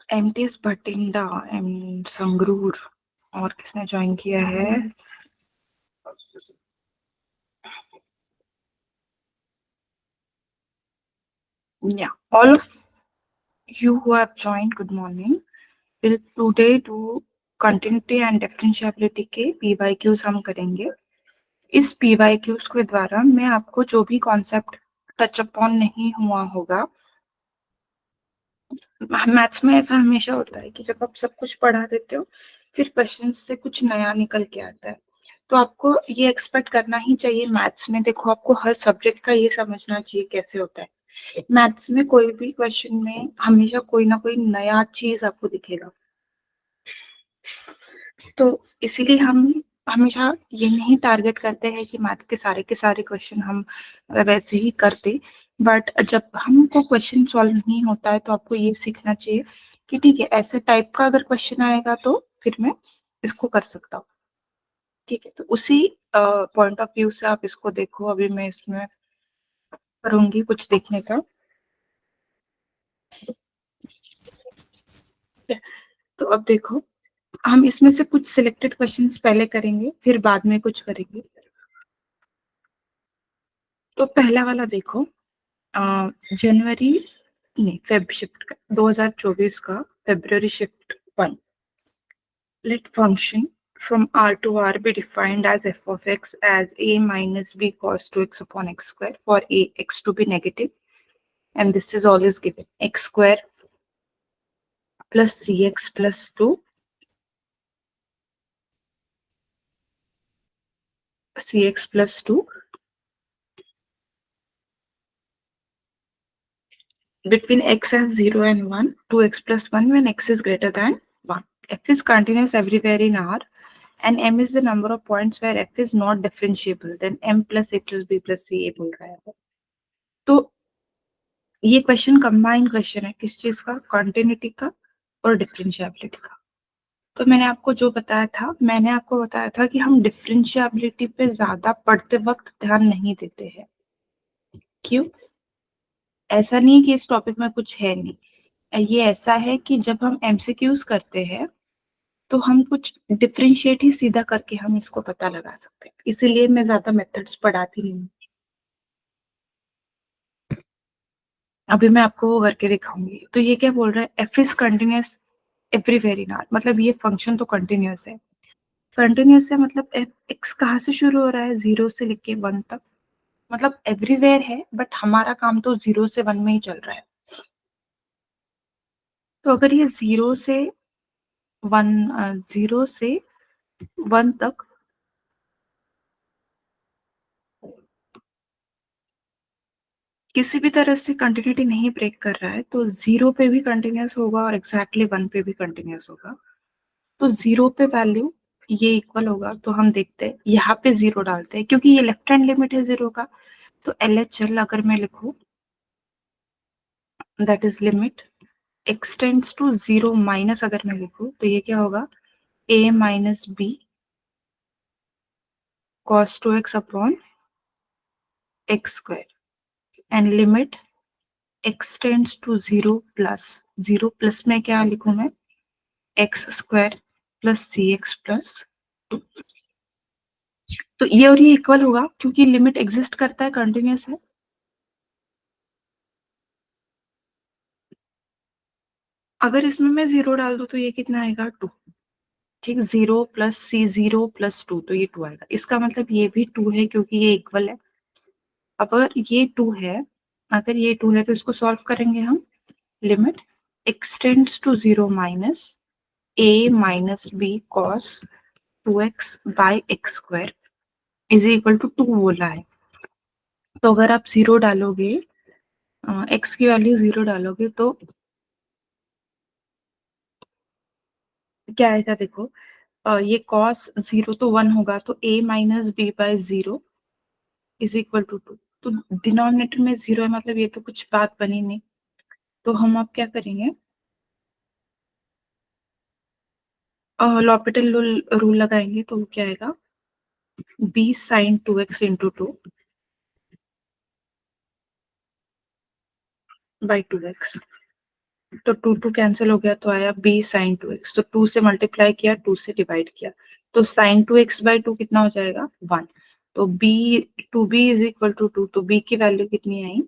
MTS Bathinda M Sangrur और किसने join किया है? Yeah, all of you who have joined, good morning. We'll today do continuity and differentiability के PYQs हम करेंगे. इस PYQs के द्वारा मैं आपको जो भी कॉन्सेप्ट टच अपॉन नहीं हुआ होगा, मैथ्स में ऐसा हमेशा होता है कि जब आप सब कुछ पढ़ा देते हो फिर क्वेश्चन से कुछ नया निकल के आता है, तो आपको ये एक्सपेक्ट करना ही चाहिए. मैथ्स में देखो, आपको हर सब्जेक्ट का ये समझना चाहिए कैसे होता है. मैथ्स में कोई भी क्वेश्चन में हमेशा कोई ना कोई नया चीज आपको दिखेगा, तो इसीलिए हम हमेशा ये नहीं टारगेट करते हैं कि मैथ के सारे क्वेश्चन हम वैसे ही करते. बट जब हमको क्वेश्चन सॉल्व नहीं होता है तो आपको ये सीखना चाहिए कि ठीक है, ऐसे टाइप का अगर क्वेश्चन आएगा तो फिर मैं इसको कर सकता हूँ. ठीक है, तो उसी पॉइंट ऑफ व्यू से आप इसको देखो. अभी मैं इसमें करूंगी कुछ देखने का. तो अब देखो, हम इसमें से कुछ सिलेक्टेड क्वेश्चंस पहले करेंगे फिर बाद में कुछ करेंगे. तो पहला वाला देखो, जनवरी नहीं, फेब शिफ्ट का 2024 का February shift 1. Let function from R to R be defined as f of x as a minus b cos 2x upon x square for a x to be negative, and this is always given x square plus cx plus 2 cx plus 2 between x as 0 and 1, 2x plus 1 when x is greater than 1. F is continuous everywhere in R, and m is the number of points where f is not differentiable. Then m plus a plus b plus c ये बोल रहा है. तो ये question combined question है किस चीज का? कॉन्टिन्यूटी का और डिफरेंशिएबिलिटी का. तो मैंने आपको बताया था कि हम डिफरेंशिएबिलिटी पे ज्यादा पढ़ते वक्त ध्यान नहीं देते हैं. क्यों? ऐसा नहीं कि इस टॉपिक में कुछ है नहीं, ये ऐसा है कि जब हम एमसीक्यूज करते हैं तो हम कुछ डिफरेंशिएट ही सीधा करके हम इसको पता लगा सकते हैं, इसीलिए मैं ज्यादा मेथड्स पढ़ाती नहीं हूँ. अभी मैं आपको वो करके दिखाऊंगी. तो ये क्या बोल रहा है? F is continuous everywhere in are, मतलब ये फंक्शन तो कंटिन्यूअस है. कंटिन्यूअस है मतलब एफ एक्स कहाँ से शुरू हो रहा है? 0 से लेके 1 तक, मतलब एवरीवेयर है बट हमारा काम तो 0 से 1 में ही चल रहा है. तो अगर ये 0 से 1 तक किसी भी तरह से कंटिन्यूटी नहीं ब्रेक कर रहा है तो 0 पे भी कंटिन्यूअस होगा और एग्जैक्टली 1 पे भी कंटिन्यूअस होगा. तो 0 पे वैल्यू ये इक्वल होगा, तो हम देखते हैं यहाँ पे 0 डालते हैं क्योंकि ये लेफ्ट हैंड लिमिट है 0 का. तो LHL अगर मैं लिखूं, that is limit x tends to 0 minus, अगर मैं लिखूं तो ये क्या होगा? a minus b cos 2x upon x square, and limit x tends to 0 plus 0 plus में क्या लिखूं मैं? X square plus c x plus 2. तो ये और ये इक्वल होगा क्योंकि लिमिट एग्जिस्ट करता है, कंटिन्यूअस है. अगर इसमें मैं 0 डाल दूं तो ये कितना आएगा? 2. ठीक, 0 प्लस सी 0 प्लस 2, तो ये 2 आएगा. इसका मतलब ये भी 2 है क्योंकि ये इक्वल है. अगर ये 2 है, अगर ये 2 है तो इसको सॉल्व करेंगे हम. Limit x tends to 0 minus a minus b cos 2x by x square is equal to 2 बोला है. तो अगर आप 0 डालोगे, एक्स की वैल्यू 0 डालोगे तो क्या आएगा? देखो, ये कॉस 0 तो 1 होगा, तो a minus b by 0 is equal to 2. तो डिनोमिनेटर में 0 है, मतलब ये तो कुछ बात बनी नहीं. तो हम अब क्या करेंगे? लॉपिटल रूल लगाएंगे. तो क्या आएगा? b sine 2x into 2 by 2x. तो 2 कैंसिल हो गया तो आया b sin 2x। तो 2 से मल्टीप्लाई किया, 2 से डिवाइड किया, तो sin 2x बाई 2 कितना हो जाएगा 1। तो b 2b is equal to 2, तो b की वैल्यू कितनी आई।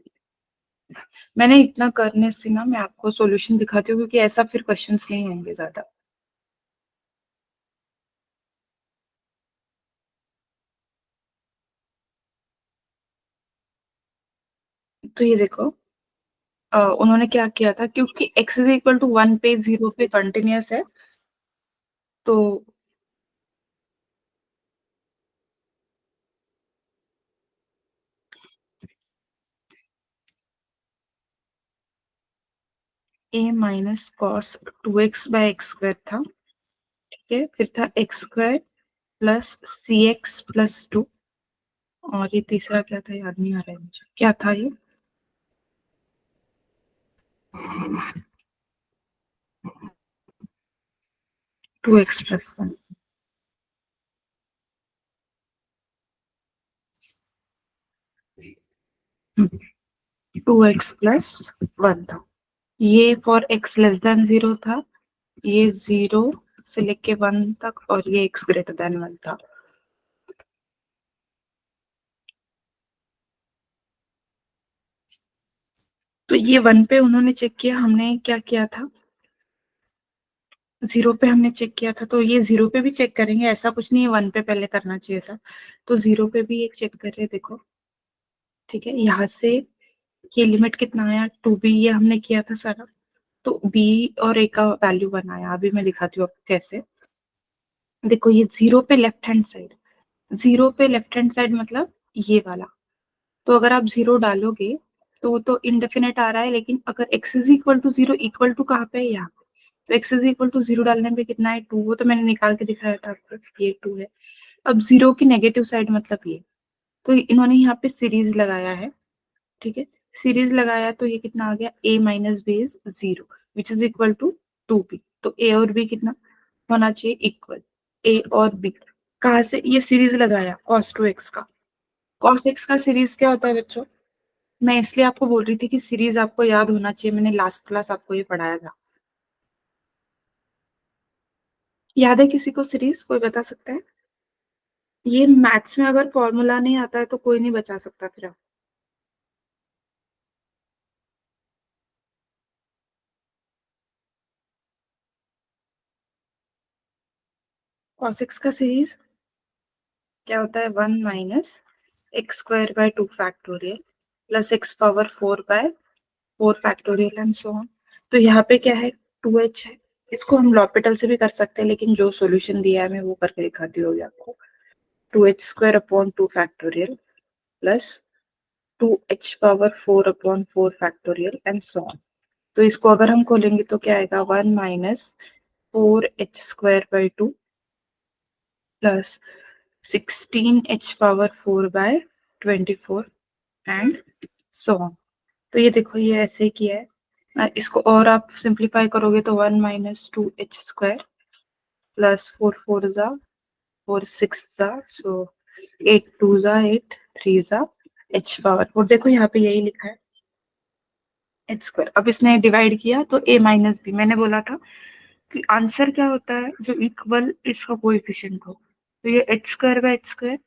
मैंने इतना करने से ना मैं आपको सॉल्यूशन दिखाती हूँ, क्योंकि ऐसा फिर क्वेश्चंस नहीं होंगे ज्यादा। तो ये देखो, उन्होंने क्या किया था, क्योंकि x इज इक्वल टू 1 पे 0 पे कंटिन्यूअस है, तो a minus cos 2x by x square था। ठीक है, फिर था x square plus c x plus 2, और ये तीसरा क्या था याद नहीं आ रहा है मुझे, क्या था ये। 2x plus 1। 2x प्लस 1 था। ये फॉर x लेस देन 0 था, ये 0 से लेके 1 तक, और ये x ग्रेटर देन 1 था। तो ये 1 पे उन्होंने चेक किया, हमने क्या किया था, 0 पे हमने चेक किया था, तो ये 0 पे भी चेक करेंगे, ऐसा कुछ नहीं है 1 पे पहले करना चाहिए था। तो 0 पे भी एक चेक कर रहे हैं, देखो। ठीक है, यहाँ से ये लिमिट कितना आया 2b, ये हमने किया था सारा। तो b और a का वैल्यू बनाया, अभी मैं दिखाती हूँ आपको कैसे। देखो ये 0 पे लेफ्ट हैंड साइड, 0 पे लेफ्ट हैंड साइड मतलब ये वाला। तो अगर आप 0 डालोगे तो वो तो इनडेफिनेट आ रहा है, लेकिन अगर x is equal to 0, equal to कहाँ पे है, यहाँ। तो x इज इक्वल टू 0 डालने पे कितना है 2, वो तो मैंने निकाल के दिखाया था आपको, ये 2 है। अब 0 की नेगेटिव साइड मतलब ये, तो इन्होंने यहाँ पे सीरीज लगाया है। ठीक है, सीरीज लगाया तो ये कितना आ गया, a minus b is 0 which is equal to 2b। तो a और b कितना होना चाहिए, इक्वल। a और b कहाँ से, ये सीरीज लगाया cos 2x का। cos x का सीरीज क्या होता है बच्चों, मैं इसलिए आपको बोल रही थी कि सीरीज आपको याद होना चाहिए, मैंने लास्ट क्लास आपको ये पढ़ाया था। याद है किसी को सीरीज, कोई बता सकता है। ये मैथ्स में अगर फॉर्मूला नहीं आता है तो कोई नहीं बचा सकता फिर आप। cos x का सीरीज क्या होता है, 1 minus x square by 2 factorial plus x power 4 by 4 factorial and so on. तो यहाँ पे क्या है, 2h है। इसको हम लॉपिटल से भी कर सकते हैं, लेकिन जो सॉल्यूशन दिया है मैं वो करके दिखाती हूँ आपको। 2h square upon 2 factorial plus 2h power 4 upon 4 factorial and so on. तो इसको अगर हम खोलेंगे तो क्या आएगा, 1 minus 4h square by 2 plus 16h power 4 by 24 and so on. तो ये देखो, ये ऐसे ही किया है। इसको और आप सिंप्लीफाई करोगे तो 1 माइनस 2h स्क्वायर प्लस 4 4 जा 4 6 जा, सो 8 2 जा 8 3 जा h पावर 4। देखो यहाँ पे यही लिखा है एच स्क्वायर। अब इसने डिवाइड किया तो a माइनस बी, मैंने बोला था कि आंसर क्या होता है, जो इक्वल इसका कोएफिशिएंट हो। तो ये H square by H square,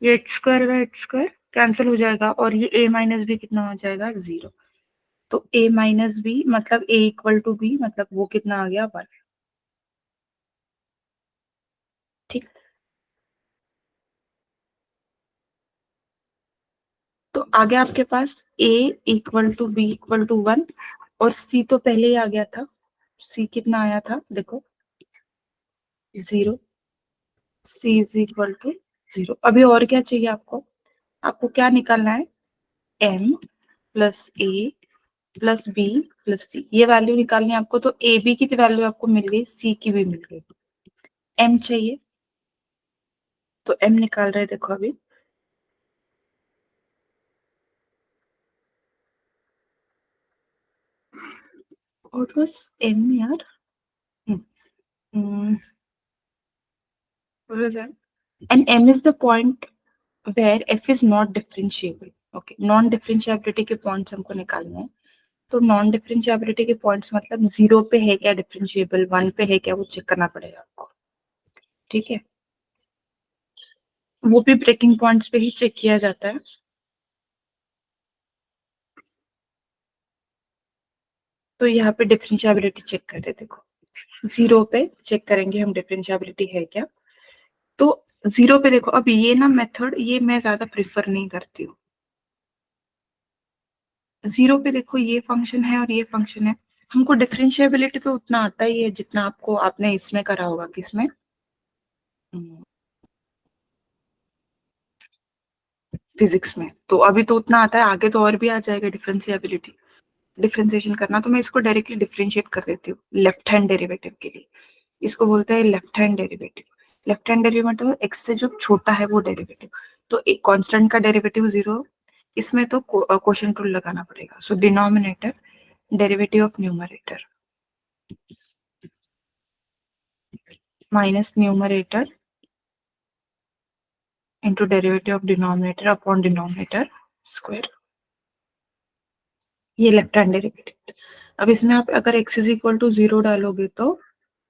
ये H square by H square cancel हो जाएगा, और ये a माइनस बी कितना हो जाएगा 0। तो a माइनस बी मतलब a इक्वल टू b, मतलब वो कितना आ गया 1। ठीक। तो आ गया आपके पास a equal to b equal to 1, और c तो पहले ही आ गया था। c कितना आया था देखो, 0। c is equal to 0। अभी और क्या चाहिए आपको, आपको क्या निकालना है, m plus a plus b plus c, ये वैल्यू निकालनी है आपको। तो ए बी की तो वैल्यू आपको मिल गई, सी की भी मिल गई, m चाहिए, तो m निकाल रहे हैं देखो अभी। व्हाट वाज m यार, हम्म, हम्म, what was that? And m is the point where f is not differentiable. Okay, non differentiability के पॉइंट्स हमको निकालने हैं। तो नॉन डिफरेंशिएबिलिटी के पॉइंट्स मतलब 0 पे है क्या डिफरेंशिएबल, 1 पे है क्या, वो चेक करना पड़ेगा आपको। ठीक है, वो भी ब्रेकिंग पॉइंट्स पे ही चेक किया जाता है। तो यहाँ पे डिफरेंशिएबिलिटी चेक करें, देखो 0 पे चेक करेंगे हम डिफरेंशिएबिलिटी है क्या। तो 0 पे देखो, अब ये ना मेथड ये मैं ज्यादा प्रिफर नहीं करती हूँ। 0 पे देखो ये फंक्शन है और ये फंक्शन है, हमको डिफरेंशिएबिलिटी तो उतना आता ही है जितना आपको आपने इसमें करा होगा, किसमें, फिजिक्स में। तो अभी तो उतना आता है, आगे तो और भी आ जाएगा डिफरेंशिएबिलिटी, डिफरेंशिएशन करना। तो मैं इसको डायरेक्टली डिफरेंशिएट कर देती हूँ लेफ्ट हैंड डेरिवेटिव के लिए। इसको बोलते हैं left hand derivative. Left hand derivative x से जो छोटा है वो डेरिवेटिव। तो एक कांस्टेंट का डेरिवेटिव 0, इसमें तो क्वोशंट रूल लगाना पड़ेगा। सो denominator derivative of numerator minus numerator into derivative of denominator upon denominator square. ये लेफ्ट हैंड डेरिवेटिव। अब इसमें आप अगर x इज इक्वल टू 0 डालोगे तो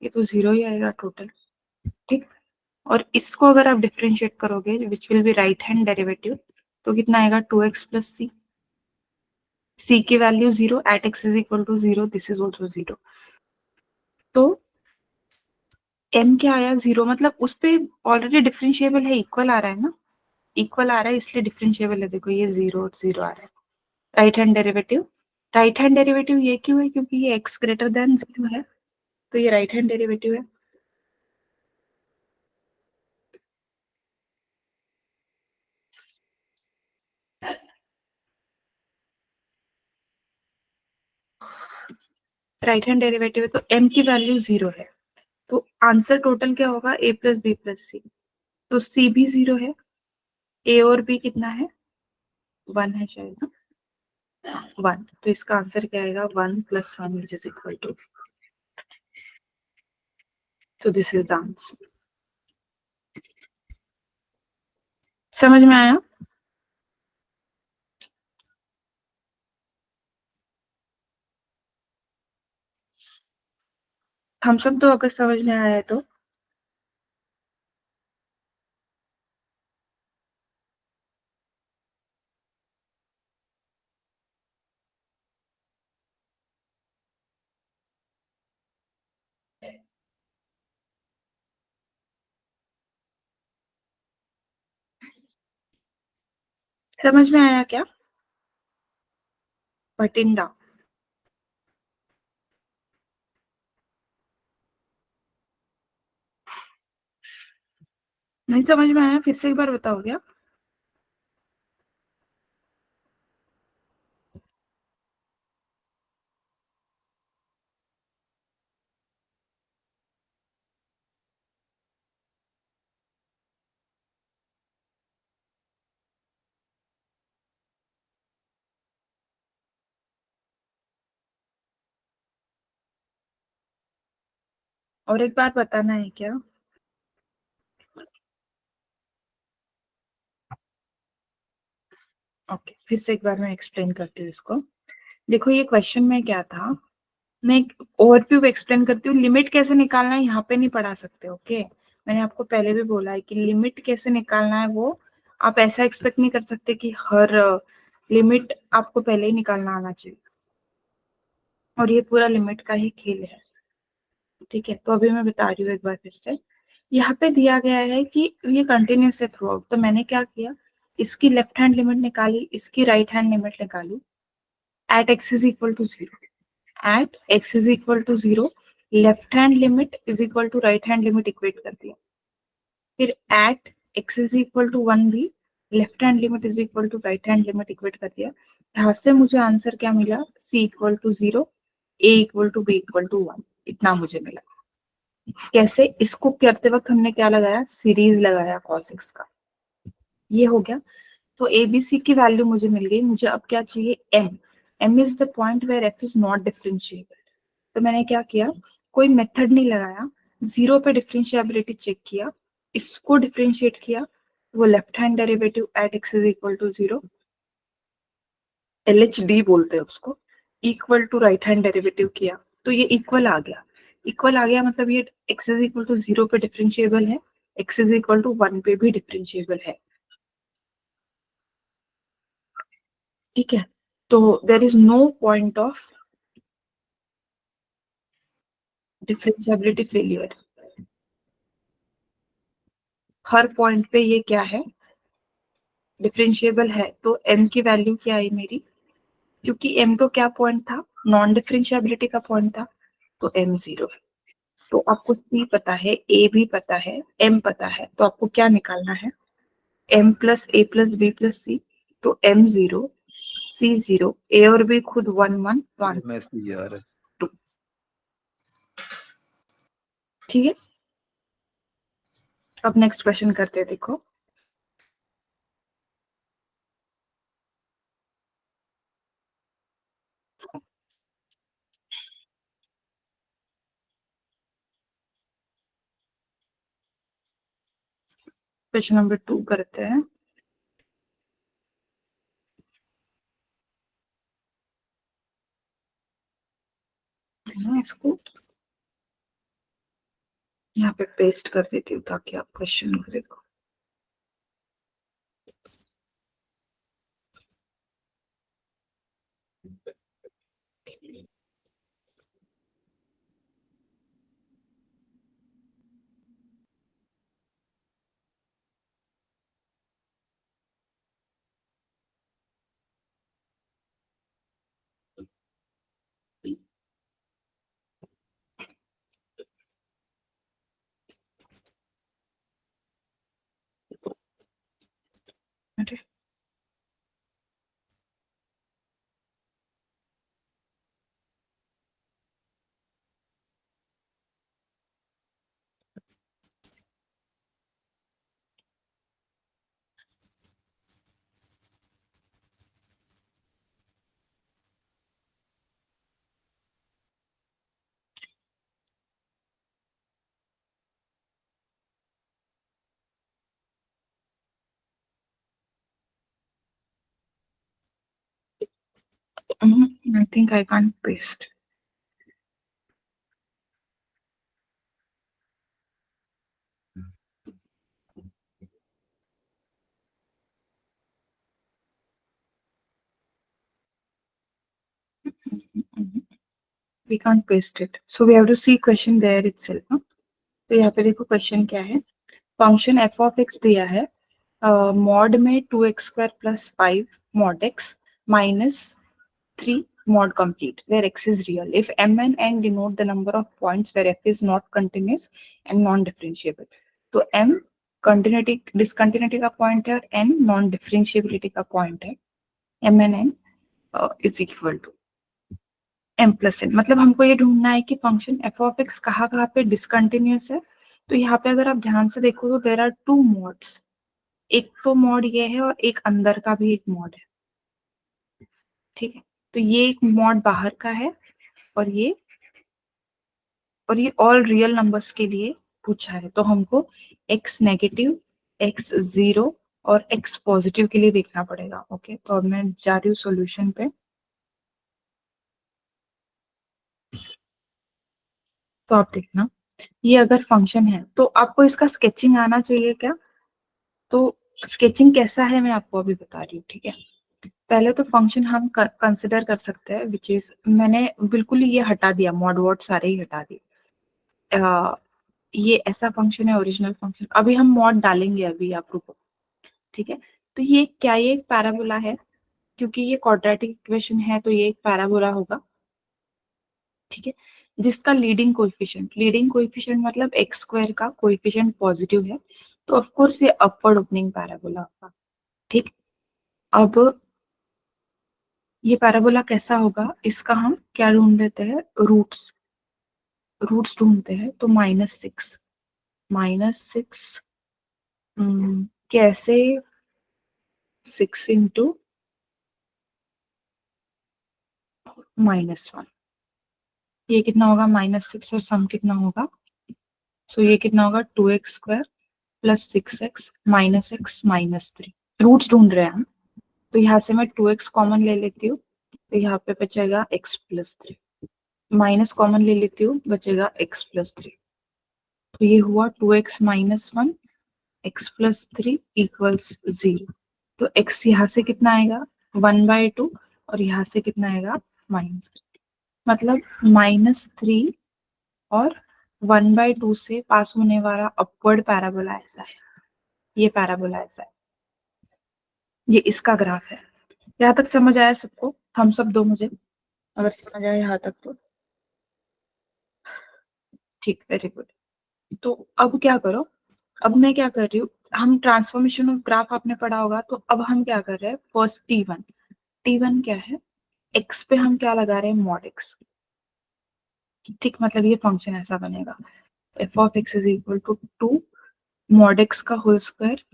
ये तो 0 ही आएगा टोटल। ठीक, और इसको अगर आप डिफरेंशिएट करोगे which will be right hand derivative, तो कितना आएगा 2x प्लस सी। सी की value 0 at x is equal to 0, this is also 0। तो m क्या आया 0, मतलब उस पे ऑलरेडी डिफरेंशिएबल है, इक्वल आ रहा है ना, इक्वल आ रहा है इसलिए डिफरेंशिएबल है। देखो ये 0 0 आ रहा है। Right hand derivative, right hand derivative ये क्यों है, क्योंकि ये x ग्रेटर देन 0 है, तो ये राइट हैंड डेरिवेटिव है। राइट हैंड डेरिवेटिव है तो m की वैल्यू 0 है, तो आंसर टोटल क्या होगा a प्लस बी प्लस सी। तो c भी 0 है, a और b कितना है 1 है शायद ना, 1। तो इसका आंसर क्या आएगा 1 plus 1 which is equal to, तो दिस इज द आंसर। समझ में आया? हम सब तो अगर समझ में आया है तो समझ में आया क्या? भटिंडा, नहीं समझ में आया, फिर से एक बार बताओ क्या? और एक बार बताना है क्या? ओके, फिर से एक बार मैं एक्सप्लेन करती हूँ इसको। देखो ये क्वेश्चन में क्या था, मैं एक ओवरव्यू एक्सप्लेन करती हूँ। लिमिट कैसे निकालना है यहाँ पे नहीं पढ़ा सकते, ओके। मैंने आपको पहले भी बोला है कि लिमिट कैसे निकालना है वो आप ऐसा एक्सपेक्ट नहीं कर सकते कि हर लिमिट आपको पहले ही निकालना आना चाहिए, और ये पूरा लिमिट का ही खेल है। ठीक है, तो अभी मैं बता रही हूँ एक बार फिर से। यहाँ पे दिया गया है कि ये कंटिन्यूस है थ्रू आउट, तो मैंने क्या किया, इसकी लेफ्ट हैंड लिमिट निकाली, इसकी राइट हैंड लिमिट निकाली at x is equal to 0। At x is equal to 0 left hand limit is equal to right hand limit equate कर दिया। फिर at x is equal to 1 भी left hand limit is equal to right hand limit equate कर दिया। यहाँ से मुझे answer क्या मिला, c equal to 0, a equal to b equal to 1, इतना मुझे मिला। कैसे, इसको करते वक्त हमने क्या लगाया, सीरीज लगाया cos x का, ये हो गया। तो एबीसी की वैल्यू मुझे मिल गई, मुझे अब क्या चाहिए, m। m is the point where f is not differentiable. तो मैंने क्या किया, कोई मेथड नहीं लगाया, 0 पे डिफरेंशिएबिलिटी चेक किया, इसको डिफरेंशिएट किया, वो left hand derivative at x is equal to 0, LHD बोलते हैं उसको, equal to right hand derivative किया तो ये इक्वल आ गया। इक्वल आ गया मतलब ये x इज इक्वल टू 0 पे डिफरेंशिएबल है, x इज इक्वल टू 1 पे भी डिफरेंशिएबल है। ठीक है, तो there is no point of differentiability failure. हर पॉइंट पे ये क्या है, डिफरेंशिएबल है। तो m की वैल्यू क्या आई मेरी, क्योंकि m तो क्या पॉइंट था, नॉन डिफरेंशिएबिलिटी का पॉइंट था, तो m 0 है। तो आपको c पता है, a भी पता है, m पता है, तो आपको क्या निकालना है, m plus a plus b plus c। तो m 0, c 0, a और b खुद 1 1 1 2। ठीक है, अब नेक्स्ट क्वेश्चन करते हैं। देखो क्वेश्चन नंबर 2 करते हैं। इसको यहाँ पे पेस्ट कर देती हूँ ताकि आप क्वेश्चन को देखो। अरे I think I can't paste. We can't paste it. So we have to see question there itself. हाँ? तो यहाँ पे देखो क्वेश्चन क्या है, फंक्शन एफ ऑफ एक्स दिया है, मॉड में 2x² plus 5 mod x minus 3 mod complete where x is real if m and n denote the number of points where f is not continuous and non-differentiable। तो m continuity discontinuity का point है और n non differentiability का point है। m and n is equal to m plus n, मतलब हमको ये ढूंढना है कि फंक्शन f ऑफ x कहाँ कहाँ पे डिसकंटिन्यूअस है। तो यहाँ पे अगर आप ध्यान से देखो तो देर आर टू मॉड्स, एक तो मॉड ये है और एक अंदर का भी एक मॉड है। ठीक है, तो ये एक मॉड बाहर का है और ये ऑल रियल नंबर्स के लिए पूछा है। तो हमको x नेगेटिव, x 0 और x पॉजिटिव के लिए देखना पड़ेगा। ओके, तो अब मैं जा रही हूँ सॉल्यूशन पे। तो आप देखना, ये अगर फंक्शन है तो आपको इसका स्केचिंग आना चाहिए क्या। तो स्केचिंग कैसा है मैं आपको अभी बता रही हूँ। ठीक है, पहले तो फंक्शन हम कंसिडर कर सकते हैं विच इज, मैंने बिल्कुल ही ये हटा दिया, मॉड वॉड सारे ही हटा दिए। ये ऐसा फंक्शन है ओरिजिनल फंक्शन, अभी हम मॉड डालेंगे अभी आप रुको। ठीक है, तो ये क्या, ये एक पैराबोला है, क्योंकि ये क्वाड्रेटिक इक्वेशन है तो ये एक पैराबोला होगा। ठीक है, जिसका लीडिंग कोएफिशिएंट मतलब एक्स स्क्वायर का कोएफिशिएंट पॉजिटिव है, तो ऑफ कोर्स ये अपवर्ड ओपनिंग पैराबोला होगा। ठीक, अब ये पैराबोला कैसा होगा, इसका हम क्या ढूंढ लेते हैं, रूट्स रूट्स ढूंढते हैं। तो -6 कैसे, 6 इंटू -1, ये कितना होगा, -6 और सम कितना होगा, सो ये कितना होगा 2x² plus 6x -x -3। Roots ढूंढ रहे हैं हम, तो यहाँ से मैं 2x कॉमन ले लेती हूँ तो यहाँ पे बचेगा x+3, माइनस कॉमन ले लेती हूँ, बचेगा x+3। तो ये हुआ 2x-1 x+3 इक्वल्स 0। तो x यहाँ से कितना आएगा 1/2 और यहाँ से कितना आएगा -3। मतलब -3 और 1/2 से पास होने वाला अपवर्ड पैराबोला ऐसा है, ये पैराबोला ऐसा है, ये इसका ग्राफ है। यहाँ तक समझ आया सबको? थम्स अप दो मुझे अगर समझ आया यहाँ तक तो। ठीक, वेरी गुड। तो अब क्या करो, अब मैं क्या कर रही हूँ, हम ट्रांसफॉर्मेशन ऑफ ग्राफ आपने पढ़ा होगा, तो अब हम क्या कर रहे हैं, फर्स्ट T1। T1 क्या है, x पे हम क्या लगा रहे हैं, मॉड x। ठीक, मतलब ये फंक्शन ऐसा बनेगा, f(x) is equal to 2 mod x का whole square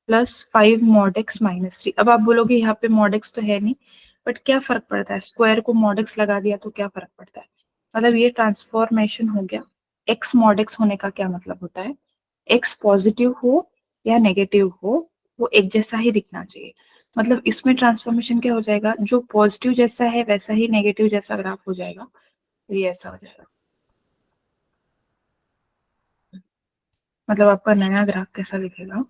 plus 5 mod x -3। अब आप बोलोगे यहाँ पे mod x तो है नहीं, बट क्या फर्क पड़ता है, स्क्वायर को mod x लगा दिया तो क्या फर्क पड़ता है। मतलब ये ट्रांसफॉर्मेशन हो गया। x mod x होने का क्या मतलब होता है, x पॉजिटिव हो या नेगेटिव हो, वो एक जैसा ही दिखना चाहिए। मतलब इसमें ट्रांसफॉर्मेशन क्या हो जाएगा, जो पॉजिटिव जैसा है वैसा ही नेगेटिव जैसा ग्राफ हो जाएगा, तो ये ऐसा हो जाएगा। मतलब आपका नया ग्राफ कैसा दिखेगा,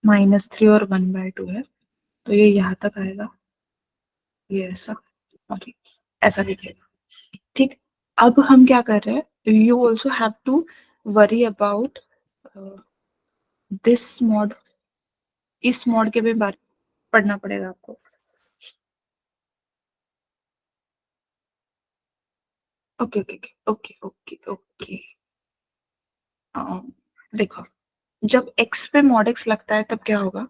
-3 और 1/2 है, तो ये यहाँ तक आएगा, ये ऐसा और ये ऐसा दिखेगा। ठीक, अब हम क्या कर रहे हैं, you also have to worry about this mod, इस मॉड के भी बारे पढ़ना पड़ेगा आपको। Okay okay okay okay okay. देखो, जब x पे मॉड x लगता है तब क्या होगा,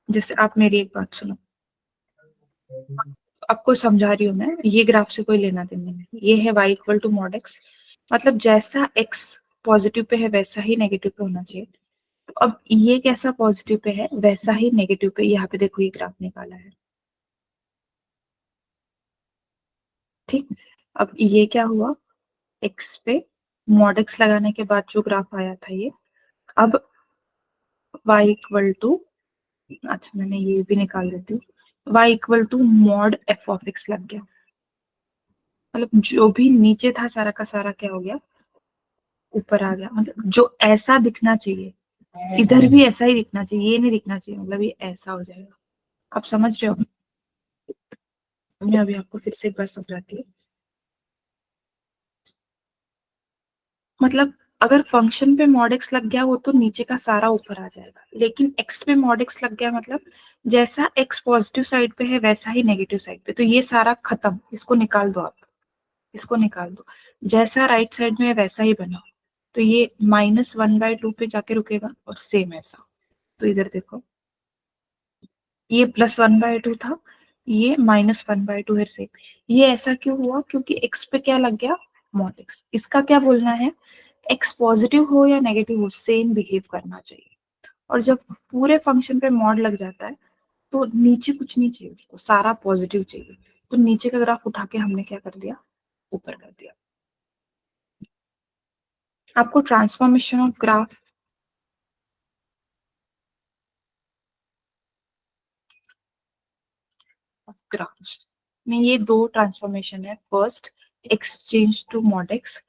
जैसे आप मेरी एक बात सुनो, आपको समझा रही हूँ मैं, ये ग्राफ से कोई लेना देना नहीं, ये है y equal to mod x। मतलब जैसा x पॉजिटिव पे है वैसा ही नेगेटिव पे होना चाहिए। तो अब ये कैसा पॉजिटिव पे है वैसा ही नेगेटिव पे, यहाँ पे देखो ये ग्राफ निकाला है। ठीक, अब ये क्या हुआ, x पे मॉड x लगाने के बाद जो ग्राफ आया था ये, अब y इक्वल टू, अच्छा मैंने ये भी निकाल देती हूँ, y equal to mod f of x लग गया। मतलब जो भी नीचे था सारा का सारा क्या हो गया, ऊपर आ गया। मतलब जो ऐसा दिखना चाहिए इधर भी ऐसा ही दिखना चाहिए, ये नहीं दिखना चाहिए, मतलब ये ऐसा हो जाएगा। आप समझ रहे हो, मैं अभी आपको फिर से एक बार समझाती हूँ। मतलब अगर फंक्शन पे मॉड एक्स लग गया वो तो नीचे का सारा ऊपर आ जाएगा, लेकिन एक्स पे मॉड एक्स लग गया मतलब जैसा एक्स पॉजिटिव साइड पे है वैसा ही नेगेटिव साइड पे, तो ये सारा खत्म, इसको निकाल दो आप, इसको निकाल दो, जैसा राइट साइड में है वैसा ही बना। तो ये -1/2 पे जाके रुकेगा और सेम ऐसा। तो इधर देखो, ये +1/2 था, ये -1/2 है सेम। ये ऐसा क्यों हुआ, क्योंकि एक्स पे क्या लग गया, मॉड एक्स। इसका क्या बोलना है, एक्स पॉजिटिव हो या नेगेटिव हो सेम बिहेव करना चाहिए। और जब पूरे फंक्शन पे मॉड लग जाता है तो नीचे कुछ नहीं चाहिए, उसको सारा पॉजिटिव चाहिए। तो नीचे का ग्राफ उठा के हमने क्या कर दिया, ऊपर कर दिया। आपको ट्रांसफॉर्मेशन ऑफ ग्राफ्स में ये दो ट्रांसफॉर्मेशन है, first x change to mod x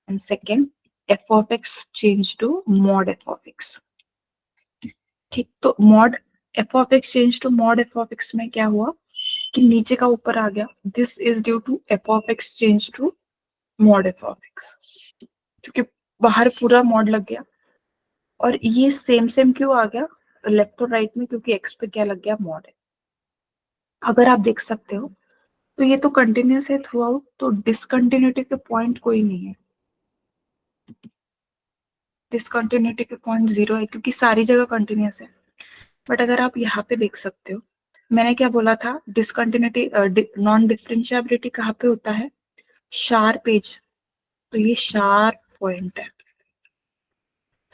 and second f of x change to mod f of x. ठीक, तो mod f of x change to mod f of x में क्या हुआ कि नीचे का ऊपर आ गया, this is due to f of x change to mod f of x, क्योंकि बाहर पूरा मॉड लग गया। और ये सेम सेम क्यों आ गया लेफ्ट और राइट में, क्योंकि एक्स पे क्या लग गया, मॉड है। अगर आप देख सकते हो तो ये तो कंटिन्यूस है थ्रू आउट, तो डिसकंटिन्यूटी के पॉइंट कोई नहीं है, डिसकंटिन्यूटी के पॉइंट 0 है क्योंकि सारी जगह कंटिन्यूस है। बट अगर आप यहाँ पे देख सकते हो, मैंने क्या बोला था, डिसकंटिन्यूटी नॉन डिफरेंशिएबिलिटी कहाँ पे होता है, शार्प एज। तो ये शार्प पॉइंट है,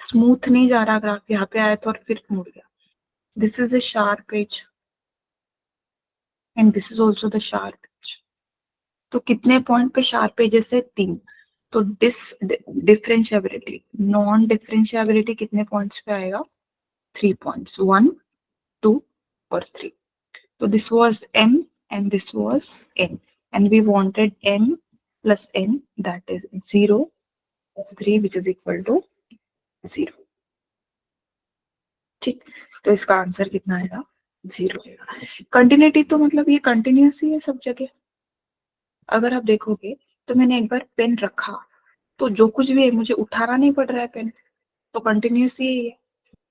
स्मूथ नहीं जा रहा ग्राफ, यहाँ पे आया तो और फिर मुड़ गया। This is a sharp edge and this is also the sharp edge। तो कितने पॉइंट पे शार्प एजेस है, 3। तो डिफरेंशिएबिलिटी, नॉन डिफरेंशिएबिलिटी कितने पॉइंट्स पे आएगा, 3 पॉइंट्स, 1 2 और 3। So this was m and this was n, and we wanted m plus n, that is 0 plus 3 which is equal to 0. ठीक, तो इसका आंसर कितना आएगा? 0 आएगा. कंटिन्यूटी तो मतलब ये कंटिन्यूस ही है सब जगह. अगर आप देखोगे तो मैंने एक बार पेन रखा तो जो कुछ भी है मुझे उठाना नहीं पड़ रहा है पेन, तो कंटिन्यूस ही है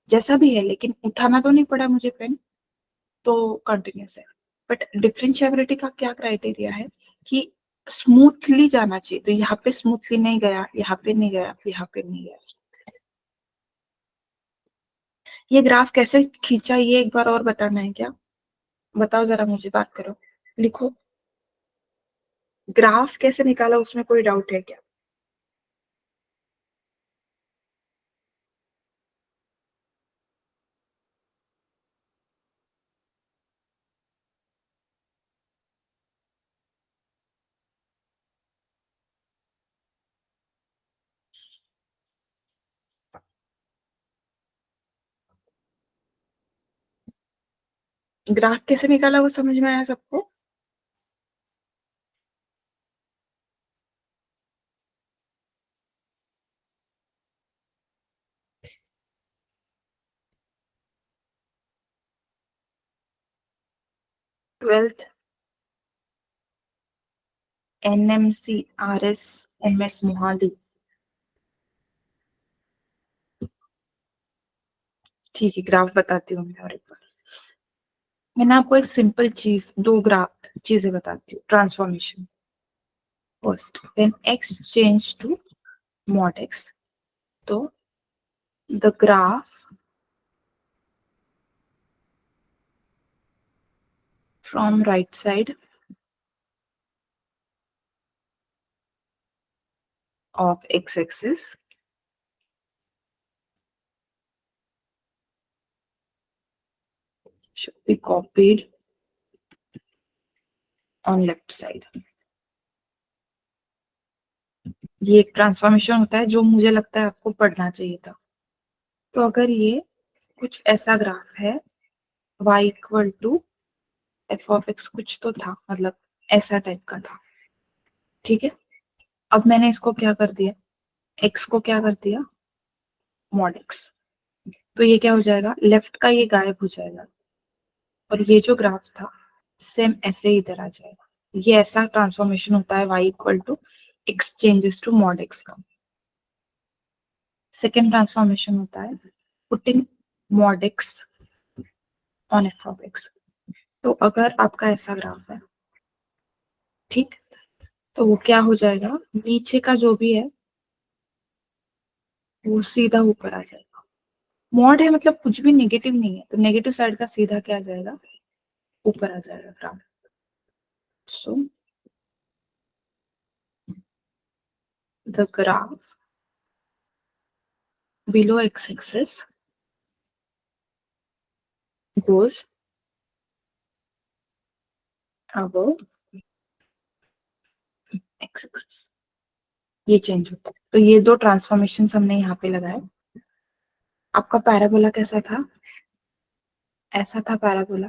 जैसा भी है, लेकिन उठाना तो नहीं पड़ा मुझे पेन, तो कंटिन्यूस है. बट डिफरेंशिएबिलिटी का क्या क्राइटेरिया है कि स्मूथली जाना चाहिए, तो यहाँ पे स्मूथली नहीं गया, यहाँ पे नहीं गया, यहाँ पे नहीं गया. ये ग्राफ कैसे खींचा ये एक बार और बताना है क्या? बताओ जरा, मुझे बात करो, लिखो. ग्राफ कैसे निकाला उसमें कोई डाउट है क्या? ग्राफ कैसे निकाला वो समझ में आया सबको? Twelfth NMC RS MS Mohali. ठीक है, ग्राफ बताती हूँ मैं और एक बार. मैंने आपको एक सिंपल चीज, दो ग्राफ चीजें बताती हूँ. Transformation first, when x change to mod x, तो the graph from right side of x-axis should be copied on left side. ये एक ट्रांसफॉर्मेशन होता है जो मुझे लगता है आपको पढ़ना चाहिए था. तो अगर ये कुछ ऐसा ग्राफ है, y equal to f of x कुछ तो था, मतलब ऐसा टाइप का था. ठीक है, अब मैंने इसको क्या कर दिया, x को क्या कर दिया, मॉड x. तो ये क्या हो जाएगा, लेफ्ट का ये गायब हो जाएगा और ये जो ग्राफ था सेम ऐसे ही इधर आ जाएगा. ये ऐसा ट्रांसफॉर्मेशन होता है y equal to x changes to mod x का. सेकेंड ट्रांसफॉर्मेशन होता है putting mod x on f of x. तो अगर आपका ऐसा ग्राफ है, ठीक, तो वो क्या हो जाएगा, नीचे का जो भी है वो सीधा ऊपर आ जाएगा. मॉड है मतलब कुछ भी नेगेटिव नहीं है, तो नेगेटिव साइड का सीधा क्या आ जाएगा, ऊपर आ जाएगा graph. So the graph below x-axis goes above x-axis. ये चेंज होता है. तो ये दो ट्रांसफॉर्मेशन हमने यहाँ पे लगाए. आपका पैराबोला कैसा था, ऐसा था पैराबोला.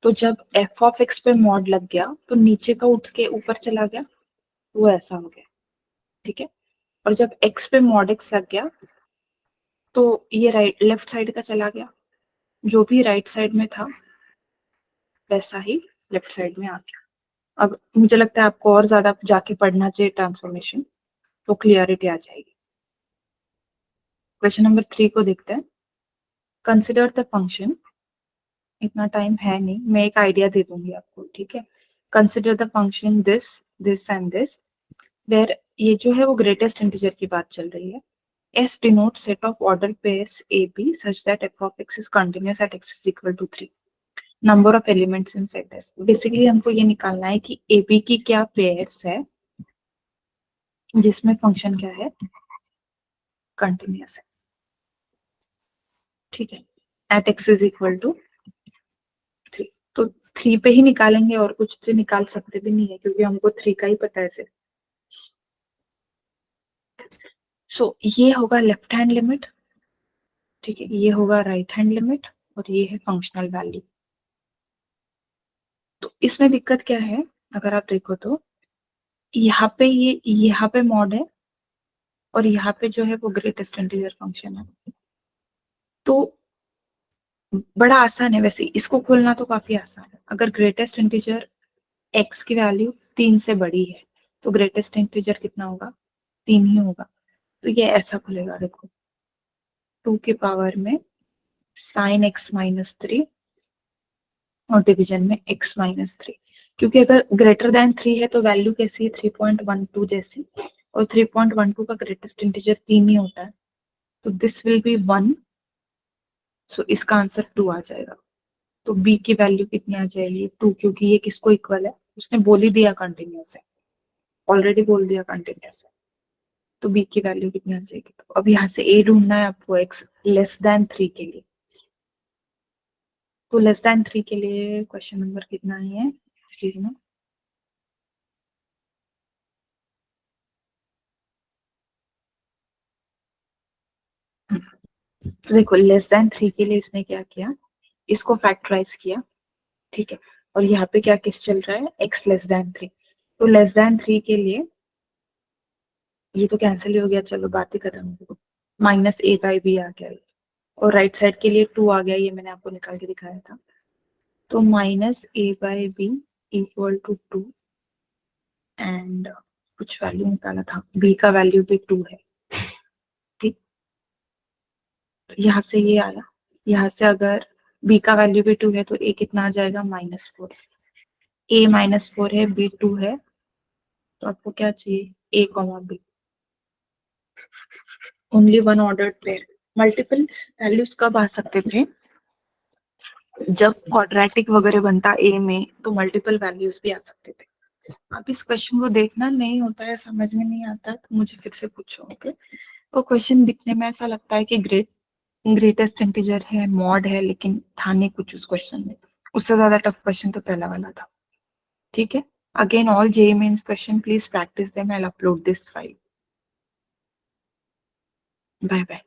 तो जब एफ ऑफ एक्स पे मॉड लग गया तो नीचे का उठ के ऊपर चला गया, वो ऐसा हो गया. ठीक है, और जब एक्स पे मॉड एक्स लग गया तो ये राइट लेफ्ट साइड का चला गया, जो भी राइट साइड में था वैसा ही लेफ्ट साइड में आ गया. अब मुझे लगता है आपको और ज्यादा जाके पढ़ना चाहिए ट्रांसफॉर्मेशन, तो क्लियरिटी आ जाएगी. क्वेश्चन नंबर 3 को देखते हैं. Consider the function. इतना टाइम है नहीं, मैं एक आइडिया दे दूंगी आपको. ठीक है, consider the function this this and this where, ये जो है वो ग्रेटेस्ट इंटीजर की बात चल रही है. S denotes set of ordered pairs AB such that f of x is continuous at x is equal to 3. Number of elements in set S. Basically हमको ये निकालना है कि AB की क्या पेयर्स है जिसमें फंक्शन क्या है, कंटिन्यूस है. ठीक है, eight x is equal to 3. तो 3 पे ही निकालेंगे, और कुछ तो निकाल सकते भी नहीं है क्योंकि हमको 3 का ही पता है सिर्फ. सो ये होगा लेफ्ट हैंड लिमिट. ठीक है, ये होगा राइट हैंड लिमिट, और ये है फंक्शनल वैल्यू. तो इसमें दिक्कत क्या है, अगर आप देखो तो यहाँ पे यहाँ पे मॉड है और यहाँ पे जो है वो ग्रेटेस्ट इंटीजर फंक्शन है। तो बड़ा आसान है वैसे, इसको खोलना तो काफी आसान है। अगर ग्रेटेस्ट इंटीजर एक्स की वैल्यू 3 से बड़ी है तो ग्रेटेस्ट इंटीजर कितना होगा, 3 ही होगा। तो ये ऐसा खुलेगा, देखो 2 की पावर में साइन एक्स माइनस 3 और डिवीजन में x माइनस 3। क्योंकि अगर ग्रेटर देन 3 है तो वैल्यू कैसी है, 3.12 जैसी, और 3.12 का ग्रेटेस्ट इंटीजर 3 ही होता है। तो दिस विल बी 1, सो इसका आंसर 2 आ जाएगा। तो b की वैल्यू कितनी आ जाएगी, 2, क्योंकि ये किसको इक्वल है, उसने बोल ही दिया कंटिन्यूअस है, ऑलरेडी बोल दिया कंटिन्यूअस है। तो b की वैल्यू कितनी आ जाएगी, तो अब यहाँ से a ढूंढना है आपको x लेस देन 3 के लिए। तो लेस देन 3 के लिए क्वेश्चन नंबर कितना है, 3 ना। तो देखो लेस देन 3 के लिए इसने क्या किया, इसको फैक्टराइज किया, ठीक है। और यहाँ पे क्या केस चल रहा है, x लेस देन 3। तो लेस देन 3 के लिए ये तो कैंसिल ही हो गया, चलो बात ही खत्म हो गई। माइनस ए बाई बी आ गया ये। और राइट साइड के लिए 2 आ गया, ये मैंने आपको निकाल के दिखाया था। तो minus a by b equal to 2, and कुछ वैल्यू निकाला था, b का वैल्यू भी 2 है, ठीक। तो यहाँ से ये आया, यहाँ से अगर b का वैल्यू भी 2 है तो a कितना आ जाएगा, -4। a -4 है, b 2 है, तो आपको क्या चाहिए, a comma b, only one ordered pair. Multiple values कब आ सकते थे, जब क्वाड्रेटिक वगैरह बनता ए में, तो मल्टीपल वैल्यूज भी आ सकते थे। आप इस क्वेश्चन को देखना, नहीं होता है समझ में नहीं आता तो मुझे फिर से पूछो, ओके। वो क्वेश्चन दिखने में ऐसा लगता है कि ग्रेटेस्ट इंटीजर है, मॉड है, लेकिन था नहीं कुछ उस क्वेश्चन में। उससे ज्यादा टफ क्वेश्चन तो पहला वाला था, ठीक है। Again all JEE mains question please practice them, I will upload this file. Bye bye.